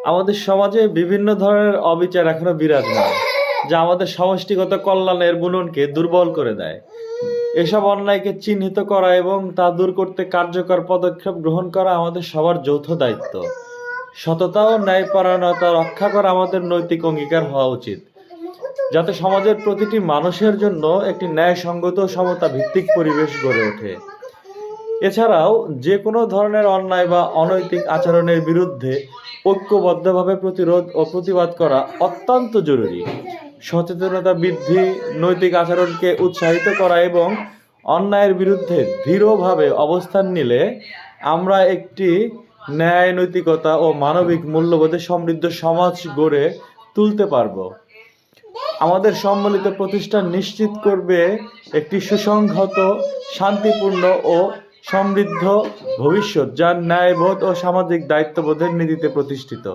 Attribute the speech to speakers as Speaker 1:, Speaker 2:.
Speaker 1: আমাদের সমাজে বিভিন্ন ধরনের অবিচার এখনো বিরাজমান, যা আমাদের সমষ্টিগত কল্যাণের বুননকে দুর্বল করে দেয়। এসব অন্যায়কে চিহ্নিত করা এবং তা দূর করতে কার্যকর পদক্ষেপ গ্রহণ করা আমাদের সবার যৌথ দায়িত্ব। সততা ও ন্যায়পরায়ণতা রক্ষা করা আমাদের নৈতিক অঙ্গীকার হওয়া উচিত, যাতে সমাজের প্রতিটি মানুষের জন্য একটি ন্যায়সঙ্গত ও সমতা ভিত্তিক পরিবেশ গড়ে ওঠে। এছাড়াও যে কোনো ধরনের অন্যায় বা অনৈতিক আচরণের বিরুদ্ধে ঐক্যবদ্ধভাবে প্রতিরোধ ও প্রতিবাদ করা অত্যন্ত জরুরি। সচেতনতা বৃদ্ধি, নৈতিক আচরণকে উৎসাহিত করা এবং অন্যায়ের বিরুদ্ধে দৃঢ়ভাবে অবস্থান নিলে আমরা একটি ন্যায়, নৈতিকতা ও মানবিক মূল্যবোধে সমৃদ্ধ সমাজ গড়ে তুলতে পারব। আমাদের সম্মিলিত প্রতিষ্ঠান নিশ্চিত করবে একটি সুসংহত, শান্তিপূর্ণ ও সমৃদ্ধ ভবিষ্যৎ, যা ন্যায়বোধ ও সামাজিক দায়িত্ববোধের নীতিতে প্রতিষ্ঠিত।